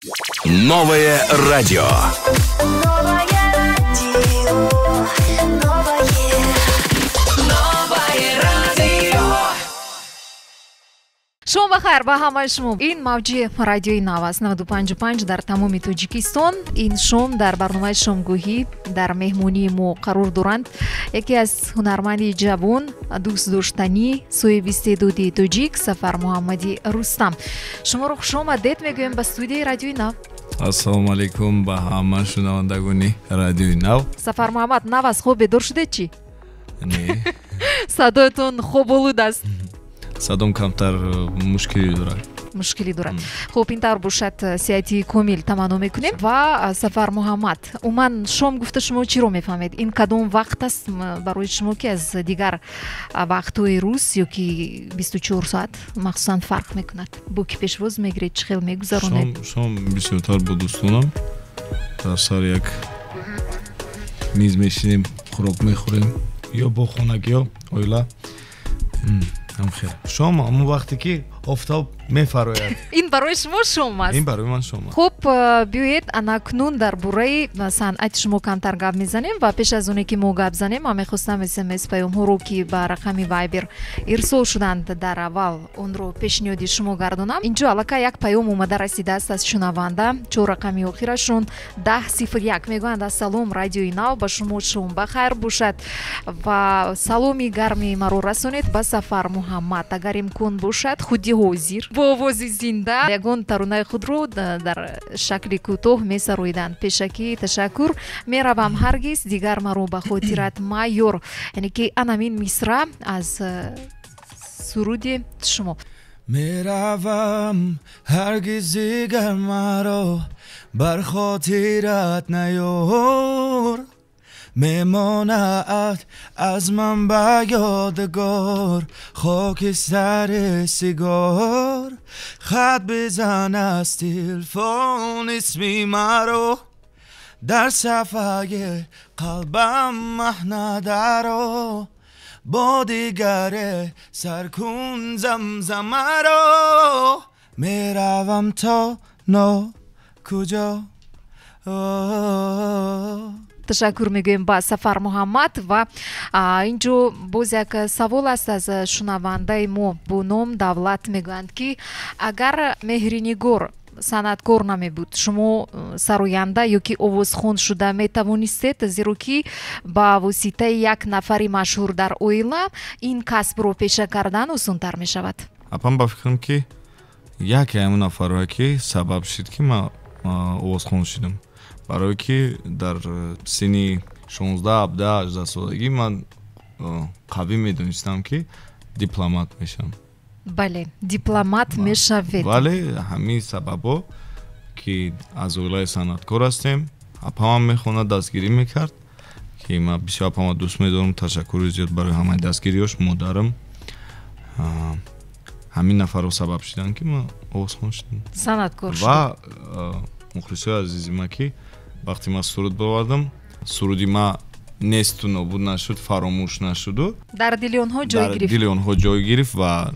Новое радио. Новое радио. Новое радио. шумо бахайр ба ҳамаи шумо. Ин мавҷи радиои нав аст 95.5 дар тамоми Тоҷикистон. Ин шом дар барномаи шомгоҳӣ дар меҳмонии мо қарор доранд яке аз ҳунарманди ҷавон, дӯстдоштанӣ, соҳиби истеъдоди тоҷик Сафар Муҳаммади Рустам. Шуморо хушомадед мегӯем ба студияи радиои нав. Ассалому алайкум ба ҳама шунавандагони радиои нав. Сафар Муҳаммад, нав аз хоб бедор шудед чӣ? Не. Садоятон хоболуд аст. Садом камтар мушкилӣ дорад. Мушкилӣ дорад. Хуб, ин тавр бошад, сеҳати комил таманно мекунем. Ва Сафар Муҳаммад, умуман шом гуфта шумо чиро мефаҳмед? Ин кадом вақт аст барои шумо ки аз дигар вақтҳои рӯз ё ки 24 соат махсусан фарқ мекунад? Бо ки пешвоз мегиред, чӣ хел мегузаронед? Шом бисёртар бо дӯстонам дар сар як миз мешинем, хӯрок мехӯрем ё бо хонагӣ ё оила. Амхир. Шом ҳамон вақте ки офтоб мефарояд. Ин барои шумо шом аст. Ин барои ман шом аст. Хуб, биёед анакнун дар бораи санъати шумо камтар гап мезанем ва пеш аз оне ки мо гап занем, ман мехостам смс паёмҳоро ки ба рақами Viber ирсол шуданд дар аввал онро пешниҳоди шумо гардонам. Инҷо аллакай як паём омада расидааст аз шунаванда. 4 рақами охирашон 1001 мегӯянд: ассалом радиои нав, ба шумо шом бахайр бошад ва саломи гарми маро расонед ба Сафар Муҳаммад. Агар имкон бошад худи ҳозир бо овози зинда ягон таронаи худро дар шакли кӯтоҳ месароиданд. Пешакӣ ташаккур. Меравам ҳаргиз дигар маро ба хотират майёр. Яъне ки анамин мисра аз суруди шумо. Меравам ҳаргиз дигар маро бар хотират наёр. мемонад аз ман ба ёдгор хокистари сигор. хат бизан аз телефон исми маро дар сафҳаи қалбам маҳна даро. бо дигаре сар кун замзамаро. меравам то куҷо. Ташаккур мегӯем ба Сафар Муҳаммад. Ва инҷо боз як савол аст аз шунавандаи мо бо ном Давлат. Мегӯянд ки агар меҳринигор санъаткор намебуд, шумо сароянда ё ки овозхон шуда метавонистед, зеро ки ба воситаи як нафари машҳур дар оила ин касбро пеша кардан осонтар мешавад. Апам ба фикрам ки яке ҳамон нафарое ки сабаб шид ки ман овозхон шудам. барое ки дар синни 16-17-18 солагӣ ман қавӣ медонистам ки дипломат мешавам. Бале, дипломат мешавед. Бале, ҳамин сабабо ки аз оилаи санъаткор ҳастем. Апамам мехонад, дастгирӣ мекард ки ман бисёр апама дӯст медорам. Ташаккури зиёд барои ҳамаи дастгириёш. Модарам ҳамин нафарҳо сабаб шуданд ки ман овозхон шудам. Санъаткор шуд. Ва мухлисои азизи ман ки вақте ман суруд бовардам, суруди ман несту нобуд нашуд, фаромӯш нашуду дар дили онҳо ҷой гирифт. дар дили онҳо ҷой гирифт ва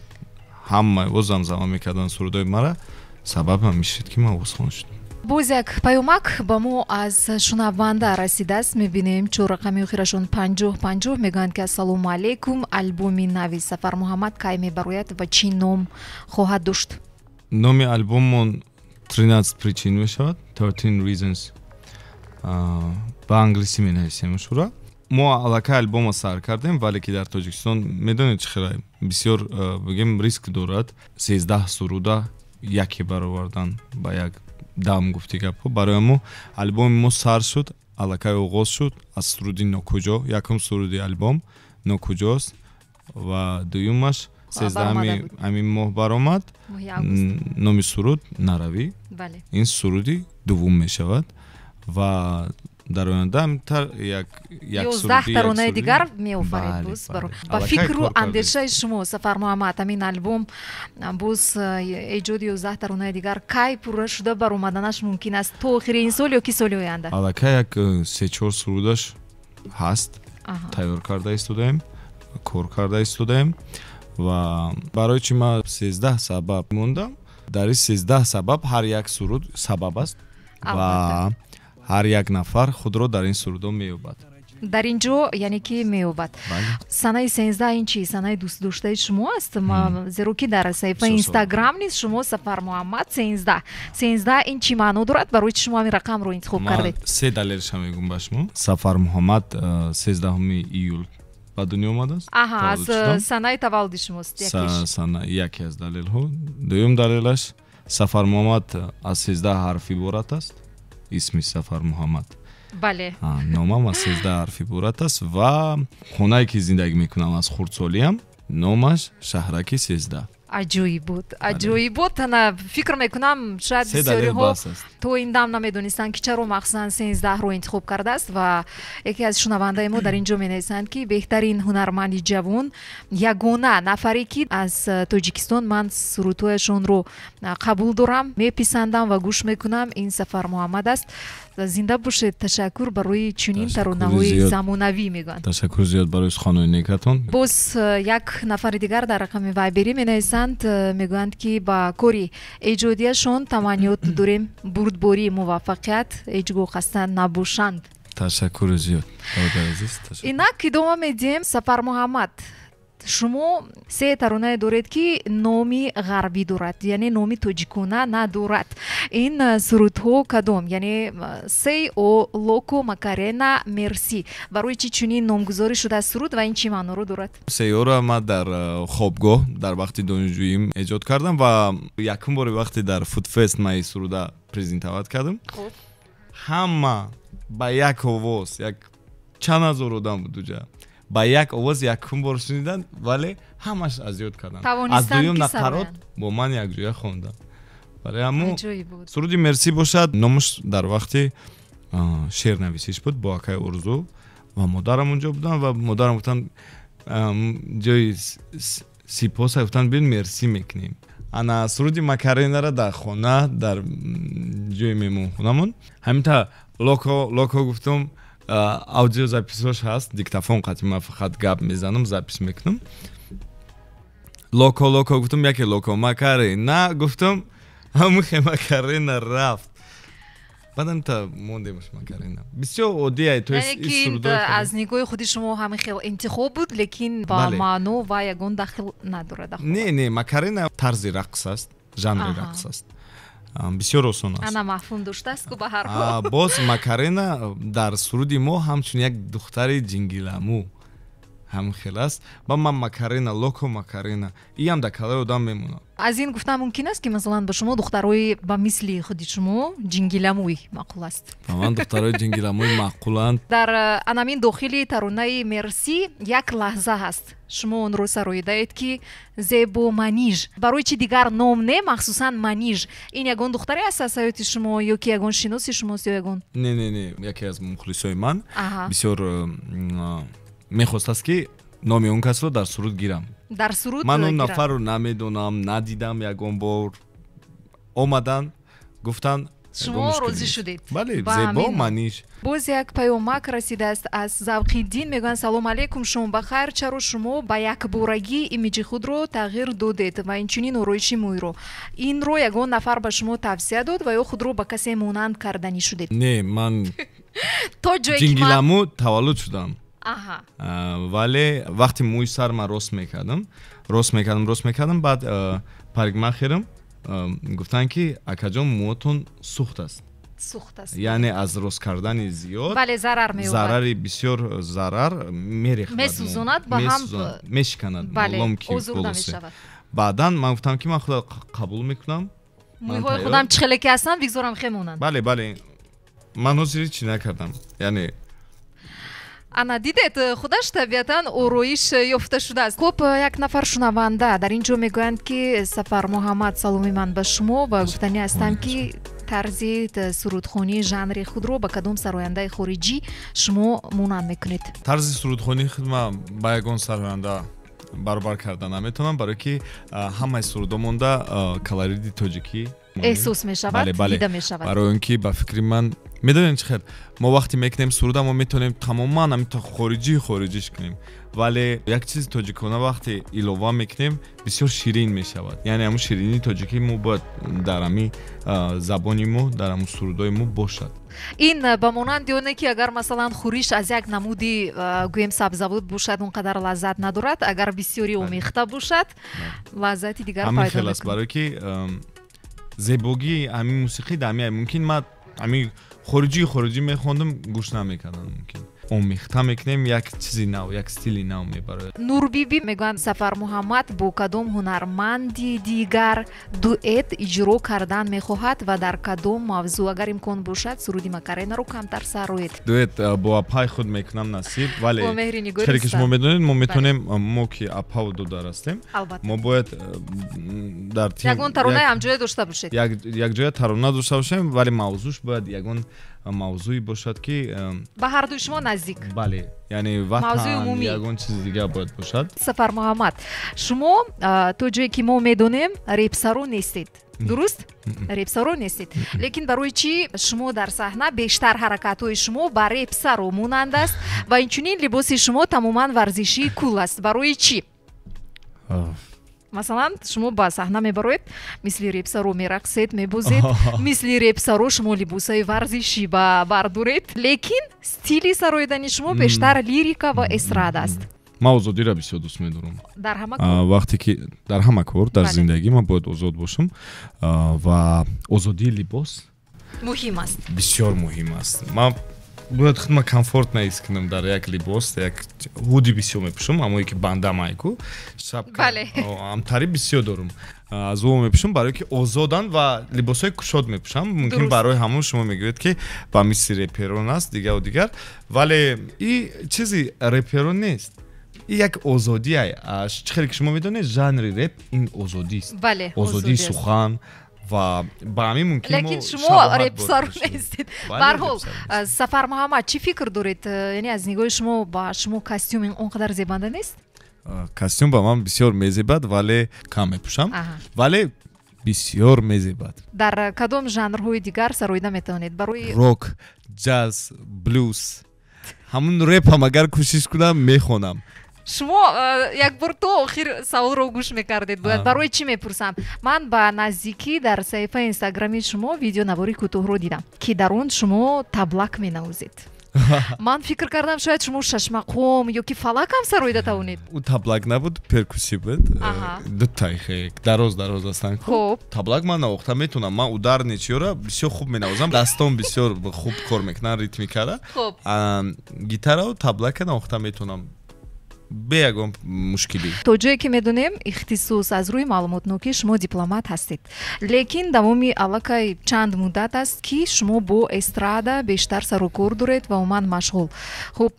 ҳамаи замзама мекардан сурудои мара. Сабаб ҳам мешид ки ман овозхон шудам. боз як паёмак ба мо аз шунаванда расидааст. мебинем 4 рақами охирашон 50-50. мегӯянд ки ассалому алайкум, албоми нави Сафар Муҳаммад кай мебарояд ва чӣ ном хоҳад дошт? номи албоммон 13 причин мешавад, 13 reasons. ба англисӣ менависем шура. мо аллакай албома сар кардем, вале ки дар Тоҷикистон медонед чӣ хела бисёр бигем риск дорад 13 суруда яке баровардан ба як дам гуфти гапҳо. барои мо албоми мо сар шуд, аллакай оғоз шуд аз суруди нокуҷо. якум суруди албом нокуҷост ва дуюмаш 13 ҳамин моҳ баромад. номи суруд наравӣ. ин суруди дуввум мешавад ва дар оянда ҳамтар як 11 таронаи дигар меофаред. боз ба фикру андешаи шумо Сафар Муҳаммад ҳамин албом боз эҷоди 11 таронаи дигар кай пурра шуда баромаданаш мумкин аст? то охири ин сол ё ки соли оянда? аллакай як 3-4 сурудаш ҳаст. тайёр карда истодаем, кор карда истодаем ва барои чӣ ман 13 сабаб мондам. дар ин 13 сабаб ҳар як суруд сабаб аст ва ҳар як нафар худро дар ин сурудо меёбад. дар ин ҷо яъне ки меёбад. Санаи 13 ин чи санаи дӯстдоштаи шумо аст? Зеро ки дар саҳифаи Instagram низ шумо Сафар Муҳаммад 13 ин чӣ маъно дорад? Барои чӣ шумо ҳамин рақамро интихоб кардед? Ман се далелша мегӯм ба шумо. Сафар Муҳаммад 13 июл ба дунё омадааст. Аҳа, аз санаи таваллуди шумост яке аз далелҳо. Дуюм далелаш Сафар Муҳаммад аз 13 ҳарф иборат аст. Исми Сафар Муҳаммад. Бале. Номам аз 13 ҳарф иборат аст ва хонае ки зиндагӣ мекунам аз хурдсолиям номаш Шаҳраки 13. аҷоиб буд. Ана фикр мекунам шояд бисёриҳо то ин дам намедонистанд ки чаро махсусан 13-ро интихоб кардааст ва яке аз шунавандаи мо дар ин ҷо менависанд ки беҳтарин ҳунарманди ҷавон, ягона нафаре ки аз Тоҷикистон ман сурудҳояшонро қабул дорам, меписандам ва гӯш мекунам, ин Сафар Муҳаммад аст. Зинда бошед. Ташаккур барои чунин таронаҳои замонавӣ мегӯянд. Ташаккур зиёд барои суханои некатон. боз як нафари дигар дар рақами вайбери менависанд, мегӯянд ки ба кори эҷодияшон таманниёт дорем бурдборӣ муваффақият ҳеҷгоҳ хаста набошанд. Ташаккури зиёд. Инак идома медиҳем. Сафар Муҳаммад, шумо се таронае доред ки номи ғарбӣ дорад, яъне номи тоҷикона надорад. Ин сурудҳо кадом? Яъне сей о локо макарена мерси. Барои чӣ чунин номгузорӣ шудааст суруд ва ин чӣ маъноро дорад? Сеёра ман дар хобгоҳ дар вақти донишҷӯим эҷод кардам ва якум бори вақте дар Фудфест ман ин суруда презентоват кардам. Ҳама ба як овоз, як чанд ҳазор одам буд уҷа. Ба як овоз якум бор шуниданд, вале ҳамаш аз ёд карданд. Аз дуюм нақарот бо ман якҷоя хонданд. Вале ҳамун суруди мерси бошад, номаш дар вақти шеърнависиш буд бо акаи Орзу ва модарам унҷо буданд ва модарам гуфтанд ҷои сипоса, гуфтанд бин мерси мекунем. Ана суруди макаренара дар хона дар ҷои меҳмонхонамон ҳаминта локо гуфтам. Аудиозаписош ҳаст, диктофон қатъи ман фақат гап мезанам, запис мекунам. Локо гуфтам, яке локо макарена гуфтам, ҳамихе макарена рафт. баъдам та мондемаш макарена. Бисёр оддие, то есть ин сурудҳои аз нигоҳи худи шумо ҳамин хел интихоб буд, лекин ба маъно ва ягон дахил надорад. Не, макарена тарзи рақс аст, жанри рақс аст. бисёр осон аст. Ана мафҳум доштааст ку ба ҳар ҳол. Боз макарена дар суруди мо ҳамчун як духтари ҷингиламу ҳам хел аст. Ба ман макарена, локо макарена, иам дар калаи одам мемонад. Аз ин гуфтам мумкин аст ки масалан ба шумо духтарҳои ба мисли худи шумо ҷингиламӯй маъқул аст? Ба ман духтарҳои ҷингиламӯй маъқуланд. Дар анамин дохили таронаи мерси як лаҳза ҳаст. Шумо онро сароидаед ки Зебо Маниж. Барои чӣ дигар ном не, махсусан Маниж. Ин ягон духтаре аст аз ҳаёти шумо ё ки ягон шиноси шумост ё ягон? Не, яке аз мухлисои ман бисёр мехостааст ки номи он касро дар суруд гирам. Дар суруд ман он нафарро намедонам, надидам ягон бор. Омадан гуфтан шумо розӣ шудед. Бале, Зебо Маниж. боз як паёмак расидааст аз Завқиддин. мегӯянд салом алейкум, шумо бахайр. Чаро шумо ба якборагӣ имиҷи худро тағйир додед ва инчунин ороиши мӯйро? Инро ягон нафар ба шумо тавсия дод ва ё худро ба касе монанд карданӣ шудед? Не, ман то ҷое ки ҷингиламӯ таваллуд шудам. Аҳа. Вале вақти мӯи сар ман рост мекардам, баъд парикмахерам гуфтанд ки акаҷон мӯтон сухт аст. Яъне аз рост кардани зиёд бале зарар меёбад. зарари бисёр зарар мерехад, месӯзонад, ба ҳам мешиканад, бале озурда мешавад. Баъдан ман гуфтам ки ман худро қабул мекунам. мӯйҳои худам чӣ хеле ки ҳастанд бигзорам хемонанд. Бале ман ҳозир чӣ накардам. Яъне ана дидед, худаш табиатан ороиш ёфта шудааст. Хуб, як нафар шунаванда дар ин ҷо мегӯянд ки Сафар Муҳаммад, саломи ман ба шумо ва гуфтанӣ ҳастам ки тарзи сурудхонии жанри худро ба кадом сарояндаи хориҷӣ шумо монанд мекунед? тарзи сурудхонии худ ман ба ягон сароянда баробар карда наметавонам, барое ки ҳамаи сурудо монда колориди тоҷикӣ احساس میشود دیده میشود برای اینکه با فکر من میدونین چه خیر ما وقتی میکنیم سروده ما میتونیم تماما نمیتو خارجیش کنیم ولی یک چیز تاجیکانه وقتی ایلووا میکنیم بسیار شیرین میشود یعنی همون شیرینی تاجیکی مو باید در همین زبانی مو در همون سرودای مو باشد این به مانند اونه که اگر مثلا خوریش از یک نمودی گویم سبزوود باشد اونقدر لذت ندارد اگر بسیاری اومیخته باشد لذتی دیگر همین پیدا خیلی است برای که زیبایی همین موسیقی دمی ممکن ما همین خارجی میخوندم گوش نمیکردم ممکن اومیخته میکنیم یک چیزی نو یک استیلی نو میبره نور بیبی میگن سفر محمد با کدام هنرمندی دیگر دوئت اجرا کردن میخواهد و در کدام موضوع اگر امکان باشد سرودی مکارنا رو کمتر سروید دوئت با اپای خود میکنم نصیب ولی با مهری نگوری خیلی که شما میدونید ما میتونیم ما که اپا و دو در هستیم ما باید در تیم یگون ترانه هم جای داشته باشید یک جای ترانه داشته باشیم ولی موضوعش باید یگون موضوعی باشد که به هر دوی شما نزدیک بله یعنی وطن یگون چیز دیگه باید باشد سفر محمد شما تو جایی که ما میدونیم ریپسرو نیستید درست؟ ریپسرو نیستید لیکن برای چی شما در صحنه بیشتر حرکت های شما با ریپسرو مونند است و اینچنین لباس شما تماما ورزشی کول است برای چی؟ مثلا شما با صحنه میبروید مثل ریپسرو میرقصید میبوزید مثل ریپسرو شما لباسای ورزشی بردارید لیکن استیلی سرویدن شما بیشتر لیریکا و استراد است ما آزادی را بسیار دوست می‌دارم در همه کار وقتی که در همه کار در زندگی من باید آزاد باشم و آزادی لباس مهم است بسیار مهم است ما باید خودم کامفورت نیست کنم در یک لباس یک هودی بسیار میپوشم اما که بنده مایکو شبکه امتری بسیار دارم از او میپوشم برای که آزادن و لباسای کشاد میپوشم ممکن برای همون شما میگوید که با مثل رپرون است دیگه و دیگر ولی این چیزی رپرون نیست یک آزادی است چه خیلی که شما میدونید ژانر رپ این آزادی است آزادی سخن و با همین ممکن لیکن شما ریپسر نیستید برحال سفر محمد چی فکر دارید یعنی از نگاه شما با شما کاستیوم اونقدر زیبنده نیست کاستیوم با من بسیار میزیبد ولی کم میپوشم ولی بسیار میزیبد در کدام ژانرهای دیگر سرویده میتونید برای راک جاز بلوز همون رپ هم اگر کوشش کنم میخونم شما یک بار تو آخر سوال رو گوش میکردید باید برای چی میپرسم من با نزدیکی در صفحه اینستاگرامی شما ویدیو نواری کوتاه رو دیدم که در اون شما تبلک مینوازید من فکر کردم شاید شما ششمقوم یا که فلک هم سرویده تونید او تبلک نبود پرکوسی بود دو تایخه دراز هستن خب تبلک من نواخته میتونم من اودر نیچیورا بسیار خوب مینوازم دستام بسیار خوب کار میکنن ریتمیکا خب گیتار و تبلک نواخته میتونم بیگم مشکلی تو جایی که میدونیم اختصاص از روی معلومات نوکی شما دیپلمات هستید لیکن دمومی علاقه چند مدت است که شما با استرادا بیشتر سر و کار دارید و من مشغول خب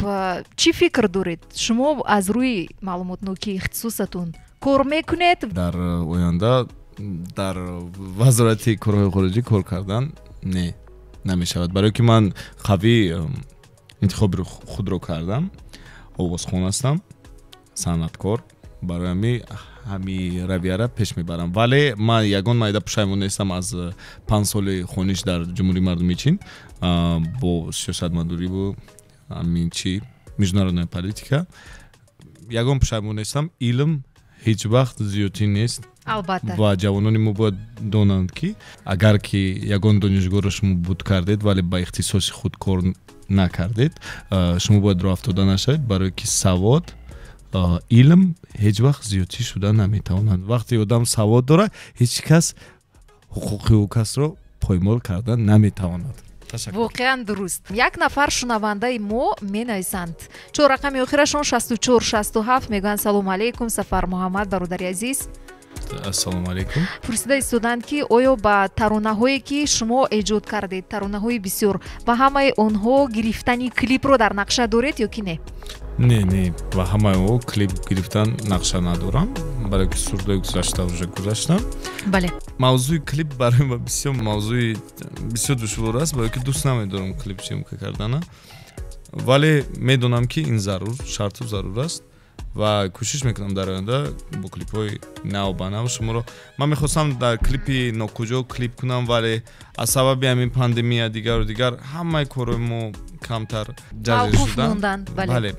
چی فکر دارید شما از روی معلومات نوکی اختصاصتون کار میکنید در آینده در وزارت کارهای خارجی کار کردن نه نمیشود برای که من قوی انتخاب خود رو کردم آوازخوان هستم صنعتکار برای همین رویه را پیش میبرم ولی من یگان مایده پشیمون نیستم از 5 سال خونش در جمهوری مردمی چین با سیاستمداری و همین چی میژنرال پالیتیکا یگان پشیمون نیستم علم هیچ وقت زیادی نیست البته و جوانانی ما باید دانند که اگر که یگان دانشگاه را شما بود کردید ولی با اختصاص خود کار نکردید شما باید راه افتاده نشید برای که سواد علم هیچ وقت زیادی شده نمیتواند وقتی آدم سواد داره هیچ کس حقوق او کس رو پایمال کردن نمیتواند واقعا درست یک نفر شنونده ما می نویسند چون رقم آخرشون 64 67 میگن سلام علیکم سفر محمد برادری عزیز السلام علیکم پرسیده ایستادند که آیا با ترانه هایی که شما ایجاد کردید ترانه های بسیار و همه آنها گرفتنی کلیپ رو در نقشه دارید یا که نه نه و همه او کلیپ گرفتن نقشه ندارم برای که سرده گذاشته گذاشتم بله موضوع کلیپ برای ما بسیار موضوع بسیار دشوار است برای که دوست نمیدارم کلیپ چیم که کردن ولی میدونم که این ضرور شرط و ضرور است ва кӯшиш мекунам дар оянда бо клипҳои нав ба нав шуморо ман мехостам дар клипи нокуҷо клип кунам, вале аз сабаби ҳамин пандемия дигару дигар ҳамаи корои мо камтар ҷазир шуданд. Бале.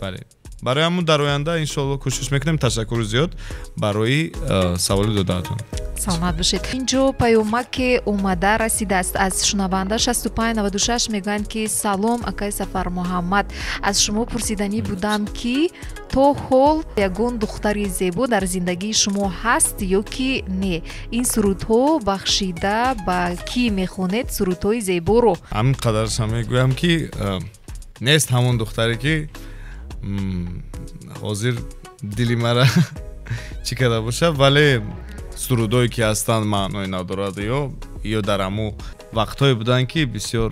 барои ҳамун дар оянда иншоалло кӯшиш мекунем. Ташаккури зиёд барои саволи додаатон. саломат бошед. инҷо паёмаке омада расидааст аз шунаванда 6596 мегӯянд ки салом акай Сафар Муҳаммад, аз шумо пурсиданӣ будам ки то ҳол ягон духтари зебо дар зиндагии шумо ҳаст ё ки не? ин сурудҳо бахшида ба кӣ мехонед сурудҳои зеборо? ҳамин қадарашам мегӯям ки нест ҳамон духтаре ки ҳозир дили мара чӣ када бошад, вале сурудое ки ҳастанд маъное надорад ё дар ҳамун вақтҳое буданд ки бисёр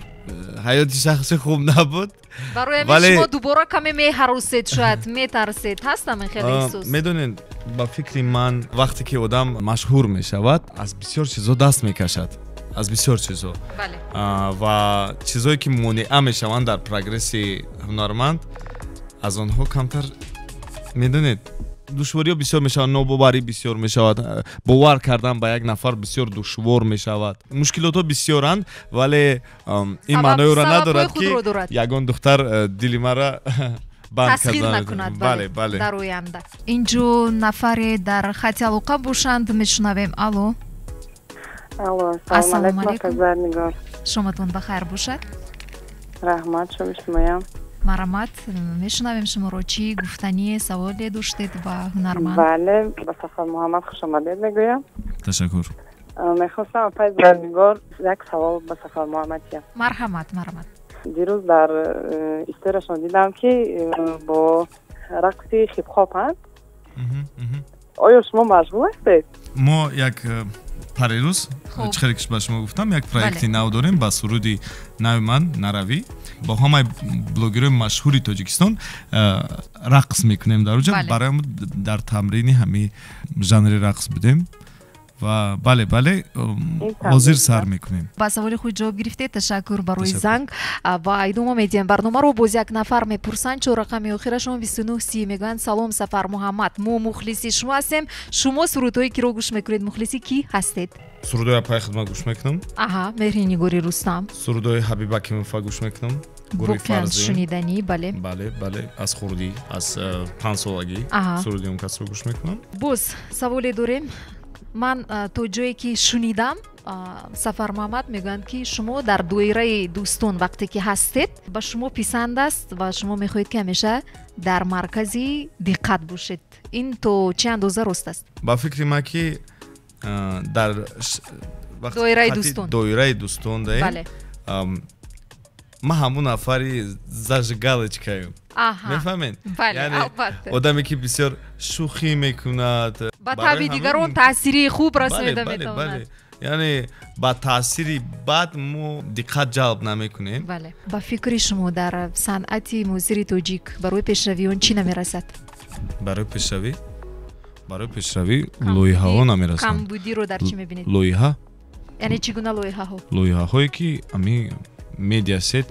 ҳаёти шахси хуб набуд. барои ҳамин шумо дубора каме меҳаросед, шояд метарсед. ҳастам хеле эҳсос. медонед ба фикри ман вақте ки одам машҳур мешавад аз бисёр чизо даст мекашад, аз бисёр чизо. ва чизое ки монеа мешаванд дар прогресси ҳунарманд аз онҳо камтар медонед душвориҳо бисёр мешавад, нобоварӣ бисёр мешавад, бовар кардан ба як нафар бисёр душвор мешавад, мушкилотҳо бисёранд, вале ин маъноеро надорад ки ягон духтар дили мара банд накунад дар оянда. инҷо нафаре дар хати алоқа бошанд, мешунавем. Алло, ассалому алайкум. шоматон бахайр бошад. раҳмат, шумо шумоям. марамат, мешунавем шуморо. чӣ гуфтанӣ саволе доштед ба ҳунарманд? бале, ба Сафар Муҳаммад хушомадед мегӯям. ташаккур. мехостам пай зарнигор як савол ба Сафар Муҳаммад киям. марҳамат. дирӯз дар историяшон дидам ки бо рақси хипхопанд. оё шумо машғул ҳастед? мо як парирӯз чӣ хеле ки ба шумо гуфтам, як проекти нав дорем ба суруди нави ман Наравӣ. با همه بلوگرای مشهوری تاجیکستان رقص میکنیم در اونجا. برای ما در تمرین همین ژانر رقص بودیم و بله حاضر سر میکنیم. با سوال خود جواب گرفتید. تشکر برای زنگ و ادامه میدیم برنامه رو. باز یک نفر میپرسن چه رقمی آخرشون 2930 میگن سلام سفر محمد، ما مخلصی شما هستیم. شما سرودهایی که رو گوش میکنید مخلصی کی هستید؟ سرودهای پای خدمت گوش میکنم. مهرینی گوری رستم. سرودهای حبیب اکیموفا گوش میکنم. گروه فرزین. شنیدنی بله. از خوردی از 5 سالگی سرودی اون کس رو گوش میکنم. باز سوالی داریم. من تو جایی که شنیدم سفر محمد میگن که شما در دایره دوستان وقتی که هستید با شما پسند است و شما میخواهید که همیشه در مرکزی دقت باشید. این تو چه اندازه راست است؟ با فکر ما که در دایره دوستان داریم. بله. ما همون نفری زجگالچکاییم. میفهمین؟ بله. یعنی آدمی که بسیار شوخی میکند. با طبع دیگران تأثیری خوب رسانیده میتواند. بله. یعنی با تأثیری بد ما دقت جلب نمیکنیم. بله. با فکر شما در صنعت موسیقی تاجیک برای پیشروی اون چی نمیرسد؟ برای پیشروی لایحه ها نمیرسند. کمبودی رو در چی میبینید؟ لایحه؟ یعنی چگونه لایحه ها؟ لایحه هایی که امی медиа сет,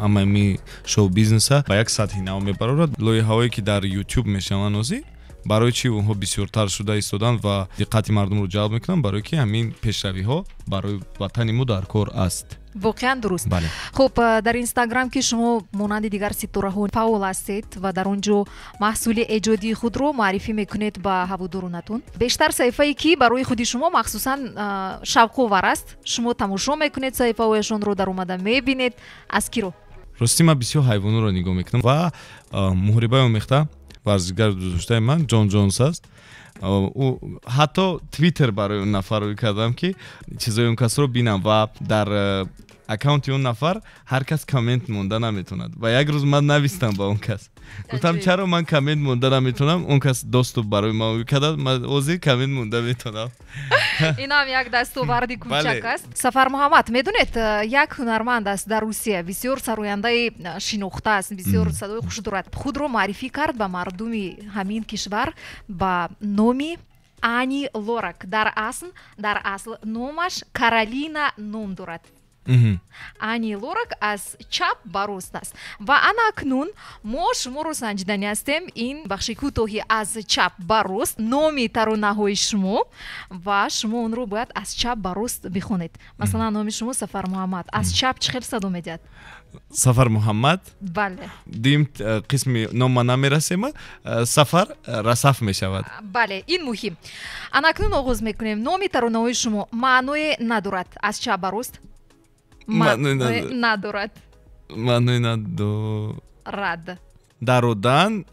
ҳамаи шоу бизнеса ба як сатҳи нав мебарорад. лоиҳаҳое ки дар YouTube мешаванд ҳозир барои чӣ онҳо бисёртар шуда истоданд ва диққати мардумро ҷалб мекунанд, барое ки ҳамин пешравиҳо барои ватани мо дар кор аст. воқеан дуруст. хуб, дар инстаграм ки шумо монанди дигар ситораҳо фаъол ҳастед ва дар он ҷо маҳсули эҷодии худро муаррифӣ мекунед ба ҳаводоронатон. бештар саҳифае ки барои худи шумо махсусан шавқовар аст, шумо тамошо мекунед, саҳифаҳояшонро дар омада мебинед. аз киро? рости ман бисёр ҳайвонотро нигоҳ мекунам ва муҳрибаи омехта варзишгар дӯстаи ман ҷон ҷонс аст. ҳатто твиттер барои он нафар кардам ки чизои он касро бинам ва дар аккаунти он нафар ҳар кас коммент монда наметавонад. ва як рӯз ман навистам ба он кас, гуфтам чаро ман коммент монда наметавонам? он кас доступ барои ман кард, ман ҳозир коммент монда метавонам. инам як дастоварди кӯчак аст. сафар муҳаммад, медонед як ҳунарманд аст дар Русия, бисёр сарояндаи шинохта аст, бисёр садои хуш дорад. худро маърифӣ кард ба мардуми ҳамин кишвар ба номи Ани Лорак. дар асл номаш Каролина ном дорад. ани лорак аз чап ба рост аст ва анакнун мо шуморо санҷида ҳастем ин бахши кӯтоҳи аз чап ба рост номи таронаҳои шумо ва шумо онро бояд аз чап ба рост бихонед. Масалан номи шумо Сафар Муҳаммад аз чап чӣ хел садо медиҳад? Сафар Муҳаммад. Бале. Дим қисми нома намерасем, Сафар расаф мешавад. Бале, ин муҳим. Анакнун оғоз мекунем. Номи таронаҳои шумо маъное надорад аз чап ба рост? Маъное надорад. Маъное надорад. Дародан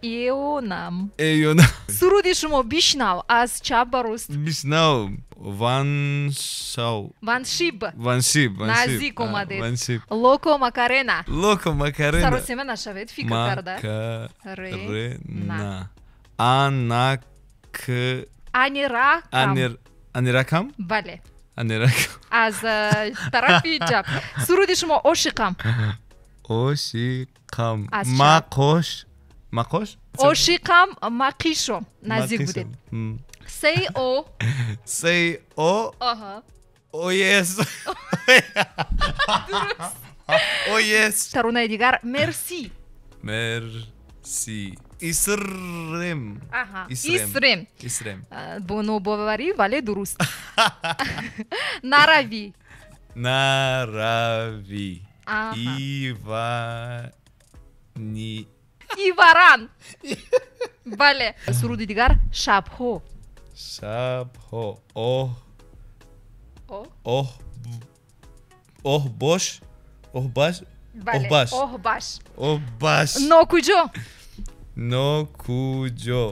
Эонам. Эонам. Суруди шумо бишнав аз чап ба рост. Бишнав ваншав. Ваншиб. Ваншиб. Наздик омадед. Ваншиб. Локо макарена. Локо макарена. Саросема нашавед фикр карда. Макарена. Анак. Аниракам. Аниракам? Бале. Аниракам. Аз тарафи чап. Суруди шумо ошиқам. Ошиқам. Мақош. Мақош? Ошиқам мақишо. Наздик будед. Say o. Say o. Аха. Oh yes. Oh yes. Таронаи дигар мерси. Мерси. Исрем. Аха. Исрем. Бо нобоварӣ вале дуруст. Нарави. Нарави. Иваран. Бале. Суруди дигар шабҳо. Шабҳо. Бош. Баш. Нокуҷо. Нокуҷо.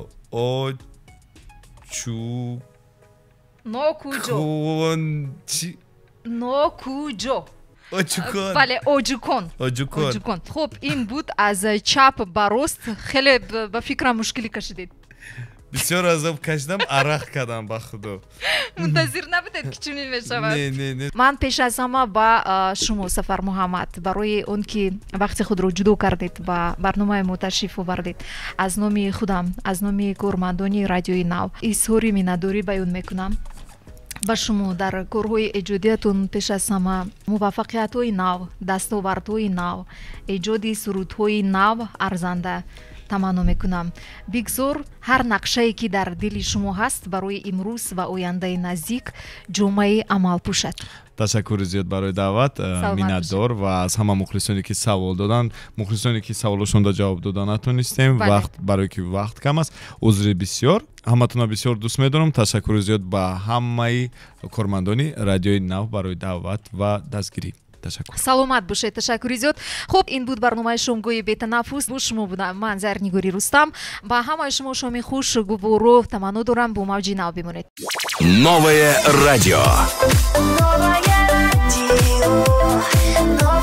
Бале, оҷукон. Хуб, ин буд аз чап ба рост. Хеле ба фикрам мушкилӣ кашидед. Бисёр азоб кашидам, арақ кардам ба худо. Мунтазир набудед ки чунин мешавад. Не. Ман пеш аз ҳама ба шумо Сафар Муҳаммад барои он ки вақти худро ҷудо кардед ба барномаи мо ташриф овардед, аз номи худам, аз номи кормандони радиои Нав изҳори миннатдорӣ баён мекунам ба шумо дар корҳои эҷодиятон. Пеш аз ҳама муваффақиятҳои нав, дастовардҳои нав, эҷоди сурудҳои нав арзанда таманно мекунам. Бигзор ҳар нақшае ки дар дили шумо ҳаст барои имрӯз ва ояндаи наздик ҷомаи амал пӯшад. Ташаккури зиёд барои даъват, миннатдор ва аз ҳама мухлисоне ки савол доданд, мухлисоне ки саволошонда ҷавоб дода натонистем, вақт барои ки вақт кам аст, узри бисёр. Ҳаматонро бисёр дӯст медорам. Ташаккури зиёд ба ҳамаи кормандони радиои Нав барои даъват ва дастгирӣ. Ташаккур. Саломат бошед. Ташаккури зиёд. Хуб, ин буд барномаи шомгоҳи бетанаффус. Бо шумо будам ман Зарнигори Рустам. Ба ҳамаи шумо шоми хуш гуворо таманно дорам. Бо мавҷи Нав бимонед. Новое радио. Новое радио.